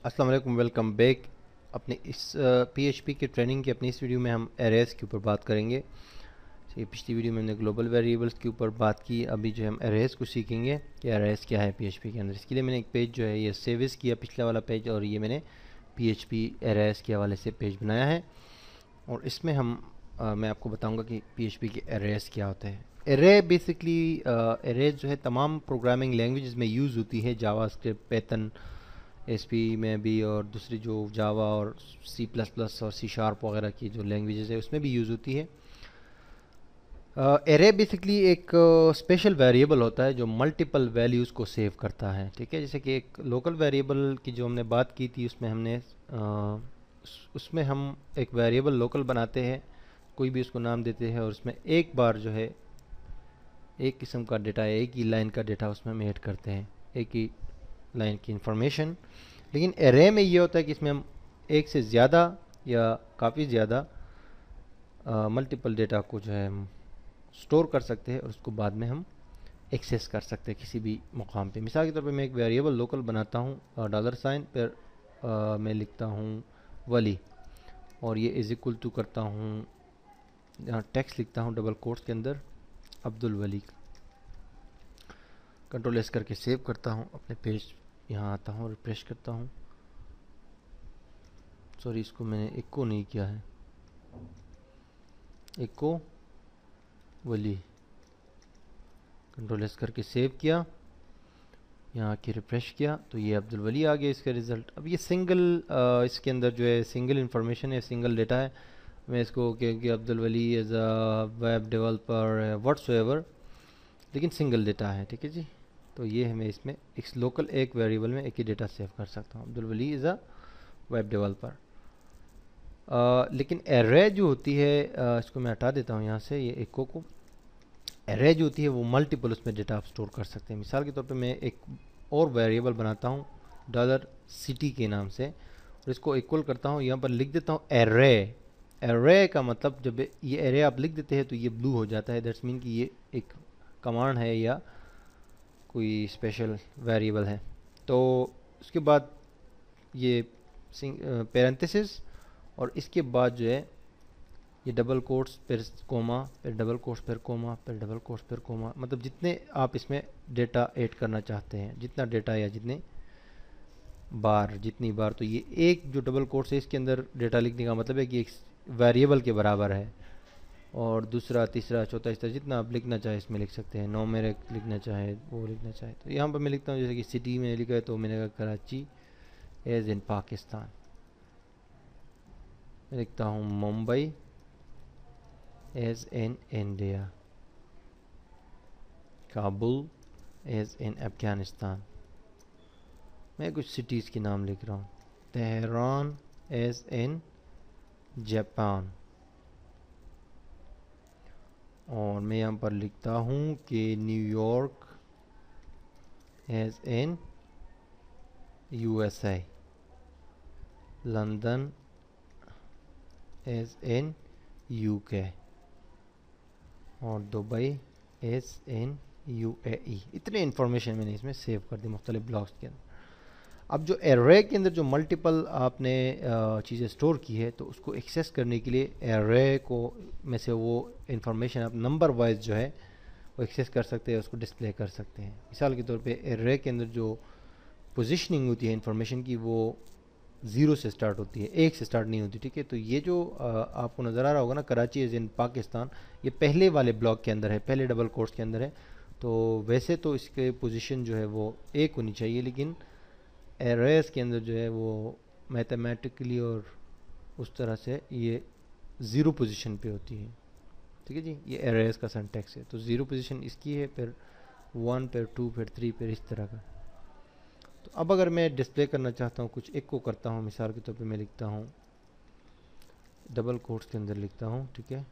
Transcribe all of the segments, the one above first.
अस्सलाम वालेकुम, welcome back. अपने इस पीएचपी के ट्रेनिंग की अपनी इस वीडियो में हम एरेज के ऊपर बात करेंगे। ये पिछली वीडियो में हमने ग्लोबल वेरिएबल्स के ऊपर बात की। अभी जो है हम एरेज को सीखेंगे कि एरेज क्या है पीएचपी के अंदर। इसके लिए मैंने एक पेज जो है ये सेविस किया, पिछला वाला पेज, और ये मैंने पीएचपी एरेज के हवाले से पेज बनाया है। और इसमें मैं आपको बताऊंगा कि पीएचपी के एरेज क्या होते हैं। एरे बेसिकली एरेज जो है तमाम प्रोग्रामिंग लैंग्वेजेस में यूज़ होती है, जावास्क्रिप्ट, पाइथन, एसपी में भी, और दूसरी जो जावा और सी प्लस प्लस और सी शार्प वगैरह की जो लैंग्वेजेस है उसमें भी यूज़ होती है। एरे बेसिकली एक स्पेशल वेरिएबल होता है जो मल्टीपल वैल्यूज़ को सेव करता है। ठीक है, जैसे कि एक लोकल वेरिएबल की जो हमने बात की थी उसमें उसमें हम एक वेरिएबल लोकल बनाते हैं, कोई भी उसको नाम देते हैं, और उसमें एक बार जो है एक किस्म का डेटा, एक ही लाइन का डेटा उसमें हम ऐड करते हैं, एक ही लाइन की इंफॉर्मेशन। लेकिन एरे में ये होता है कि इसमें हम एक से ज़्यादा या काफ़ी ज़्यादा मल्टीपल डेटा को जो है हम स्टोर कर सकते हैं और उसको बाद में हम एक्सेस कर सकते हैं किसी भी मुकाम पे। मिसाल के तौर पे मैं एक वेरिएबल लोकल बनाता हूँ, डॉलर साइन पर मैं लिखता हूँ वली, और ये इज़ इक्वल टू करता हूँ, यहाँ टेक्स्ट लिखता हूँ डबल कोट्स के अंदर, अब्दुल वली। कंट्रोल एस करके सेव करता हूँ अपने पेज, यहाँ आता हूँ, रिफ्रेश करता हूँ। सॉरी, इसको मैंने इको नहीं किया है, इको वली। कंट्रोल एस करके सेव किया, यहाँ की रिफ्रेश किया तो ये अब्दुल वली आ गया इसका रिज़ल्ट। अब ये सिंगल इसके अंदर जो है सिंगल इन्फॉर्मेशन है, सिंगल डेटा है। मैं इसको क्योंकि Abdul Wali as a web developer whatsoever, लेकिन सिंगल डेटा है। ठीक है जी, तो ये है, मैं इसमें इस लोकल एक वेरिएबल में एक ही डेटा सेव कर सकता हूँ, अब्दुल वली इज़ अ वेब डेवलपर। लेकिन एरे जो होती है, इसको मैं हटा देता हूँ यहाँ से, ये इको को। एरे जो होती है वो मल्टीपल उसमें डेटा आप स्टोर कर सकते हैं। मिसाल के तौर पे मैं एक और वेरिएबल बनाता हूँ डॉलर सिटी के नाम से, और इसको इक्वल करता हूँ, यहाँ पर लिख देता हूँ एरे। एरे का मतलब, जब ये एरे आप लिख देते हैं तो ये ब्लू हो जाता है, दैट्स मीन कि ये एक कमांड है या कोई स्पेशल वेरिएबल है। तो उसके बाद ये पैरेंथेसिस, और इसके बाद जो है ये डबल कोट्स फिर कोमा, फिर डबल कोट्स फिर कोमा, फिर डबल कोट्स फिर कोमा, मतलब जितने आप इसमें डेटा ऐड करना चाहते हैं, जितना डेटा या जितने बार, जितनी बार। तो ये एक जो डबल कोट्स है इसके अंदर डेटा लिखने का मतलब है कि एक वेरिएबल के बराबर है, और दूसरा, तीसरा, चौथा, इस तरह जितना आप लिखना चाहे इसमें लिख सकते हैं। न्यूमेरिक लिखना चाहे, वो लिखना चाहे। तो यहाँ पर मैं लिखता हूँ, जैसे कि सिटी में लिखा है तो मैंने कहा कराची एज इन पाकिस्तान। मैं लिखता हूँ Mumbai as in India, Kabul as in Afghanistan. मैं कुछ सिटीज़ के नाम लिख रहा हूँ, तेहरान एज इन जापान। और मैं यहाँ पर लिखता हूँ कि New York as in USA, London as in UK, और दुबई एज इन यूएई। इतने इन्फॉर्मेशन मैंने इसमें सेव कर दी मुख्तलिफ ब्लॉक्स के अंदर। अब जो एरे के अंदर जो मल्टीपल आपने चीज़ें स्टोर की है, तो उसको एक्सेस करने के लिए एरे को में से वो इन्फॉर्मेशन आप नंबर वाइज जो है वो एक्सेस कर सकते हैं, उसको डिस्प्ले कर सकते हैं। मिसाल के तौर पे एरे के अंदर जो पोजीशनिंग होती है इंफॉर्मेशन की, वो ज़ीरो से स्टार्ट होती है, एक से स्टार्ट नहीं होती। ठीक है, तो ये जो आपको नज़र आ रहा होगा ना, कराची इज़ इन पाकिस्तान, ये पहले वाले ब्लॉक के अंदर है, पहले डबल कोट्स के अंदर है। तो वैसे तो इसके पोजीशन जो है वो एक होनी चाहिए, लेकिन एरेस के अंदर जो है वो मैथमेटिकली और उस तरह से ये ज़ीरो पोजीशन पे होती है। ठीक है जी, ये एरेस का सिंटैक्स है। तो ज़ीरो पोजीशन इसकी है, फिर वन, फिर टू, फिर थ्री, फिर इस तरह का। तो अब अगर मैं डिस्प्ले करना चाहता हूँ, कुछ एक को करता हूँ, मिसाल के तौर पे मैं लिखता हूँ डबल कोट्स के अंदर लिखता हूँ, ठीक है,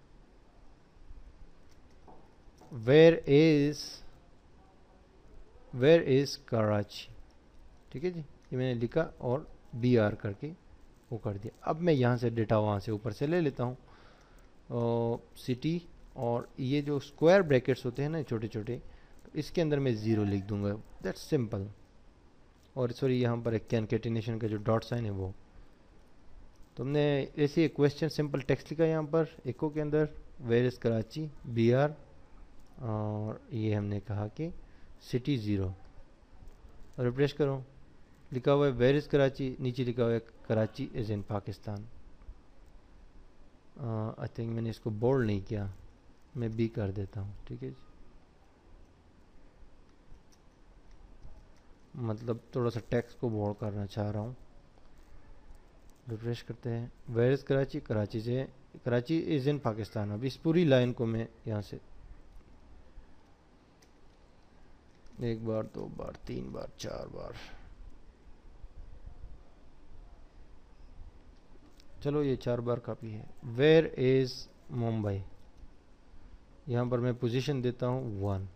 वेयर इज़ कराची। ठीक है जी, ये मैंने लिखा और बी आर करके वो कर दिया। अब मैं यहाँ से डेटा वहाँ से ऊपर से ले लेता हूँ, सिटी, और ये जो स्क्वायर ब्रैकेट्स होते हैं ना छोटे छोटे, तो इसके अंदर मैं ज़ीरो लिख दूंगा। That's simple. और सॉरी यहाँ पर एक कंकैटिनेशन का जो डॉट साइन है वो। तो हमने ऐसे एक क्वेश्चन सिंपल टेक्स्ट लिखा यहाँ पर इको के अंदर, वेयर इज़ कराची BR, और ये हमने कहा कि सिटी 0। रिफ्रेश करो, लिखा हुआ है वेयर इज़ कराची, नीचे लिखा हुआ है Karachi is in Pakistan. I think मैंने इसको बोल्ड नहीं किया, मैं B कर देता हूँ, ठीक है जी। मतलब थोड़ा सा टेक्स्ट को बोल्ड करना चाह रहा हूँ। रिफ्रेश करते हैं, वेयर इज़ कराची, कराची से कराची इज़ इन पाकिस्तान। अब इस पूरी लाइन को मैं यहाँ से 1 बार 2 बार 3 बार 4 बार, चलो ये 4 बार काफ़ी है। वेयर इज़ मुंबई, यहाँ पर मैं पोजीशन देता हूँ 1।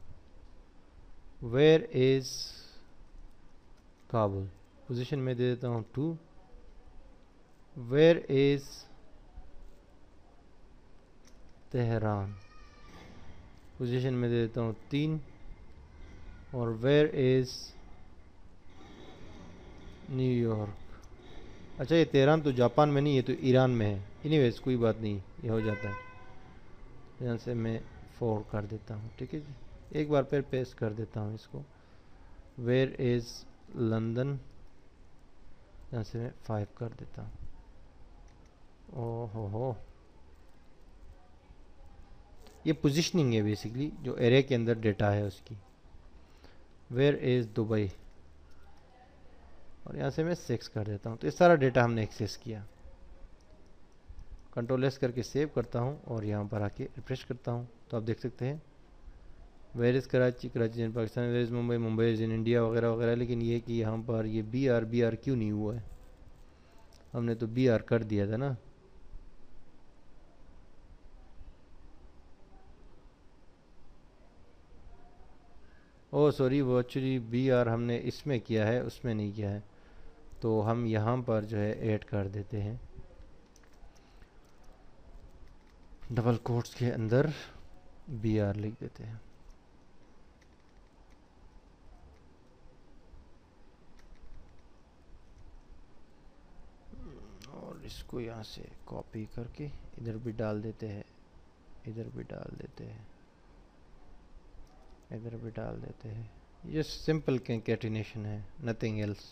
वेयर इज़ काबुल, पोजीशन में दे देता हूँ 2। वेयर इज़ तेहरान, पोजीशन में दे देता हूँ 3। और वेयर इज़ न्यूयॉर्क, अच्छा ये तेहरान तो जापान में नहीं, ये तो ईरान में है। एनीवेज कोई बात नहीं, ये हो जाता है। यहाँ से मैं 4 कर देता हूँ, ठीक है जी। एक बार फिर पेस्ट कर देता हूँ इसको, वेयर इज़ लंदन, यहाँ से मैं 5 कर देता हूँ। ओहो हो, ये पोजीशनिंग है बेसिकली, जो एरे के अंदर डेटा है उसकी। वेयर इज़ दुबई, और यहाँ से मैं 6 कर देता हूँ। तो इस सारा डेटा हमने एक्सेस किया। कंट्रोल S करके सेव करता हूँ और यहाँ पर आके रिफ्रेश करता हूँ, तो आप देख सकते हैं where is Karachi, Karachi in Pakistan, where is Mumbai, Mumbai is in India वगैरह वगैरह। लेकिन ये कि यहाँ पर ये BR क्यों नहीं हुआ है, हमने तो BR कर दिया था ना। ओह सॉरी, वो एक्चुअली BR हमने इसमें किया है, उसमें नहीं किया है। तो हम यहाँ पर जो है ऐड कर देते हैं, डबल कोट्स के अंदर BR लिख देते हैं। और इसको यहाँ से कॉपी करके इधर भी डाल देते हैं, इधर भी डाल देते हैं, इधर भी डाल देते हैं। ये सिंपल कंकैटिनेशन है, नथिंग एल्स।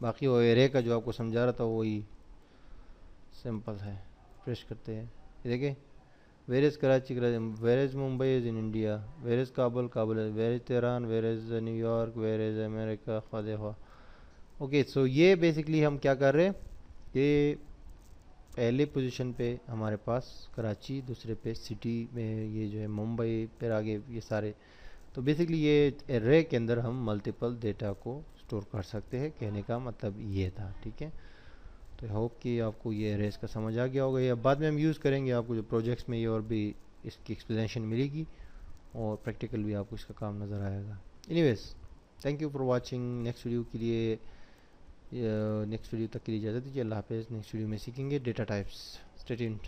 बाकी वो एरे का जो आपको समझा रहा था वही सिंपल है। प्रेस करते हैं, ये देखिए where is Karachi, Karachi, where is Mumbai is in India, where is Kabul, Kabul is, where is Tehran, where is New York, where is America, ख्वाह ख्वाह। ओके, सो ये बेसिकली हम क्या कर रहे हैं कि पहले पोजीशन पे हमारे पास कराची, दूसरे पे सिटी में ये जो है मुंबई, फिर आगे ये सारे। तो बेसिकली ये एरे के अंदर हम मल्टीपल डेटा को स्टोर कर सकते हैं, कहने का मतलब ये था, ठीक है। तो आई होप कि आपको ये एरेज का समझ आ गया होगा। या बाद में हम यूज़ करेंगे, आपको जो प्रोजेक्ट्स में ये और भी इसकी एक्सप्लेनेशन मिलेगी और प्रैक्टिकल भी आपको इसका काम नज़र आएगा। Anyways, thank you for watching. Next video के लिए, नेक्स्ट वीडियो तक के लिए इजाज़त दीजिए। अल्लाह हाफ़िज़। नेक्स्ट वीडियो में सीखेंगे डेटा टाइप्स। Stay tuned.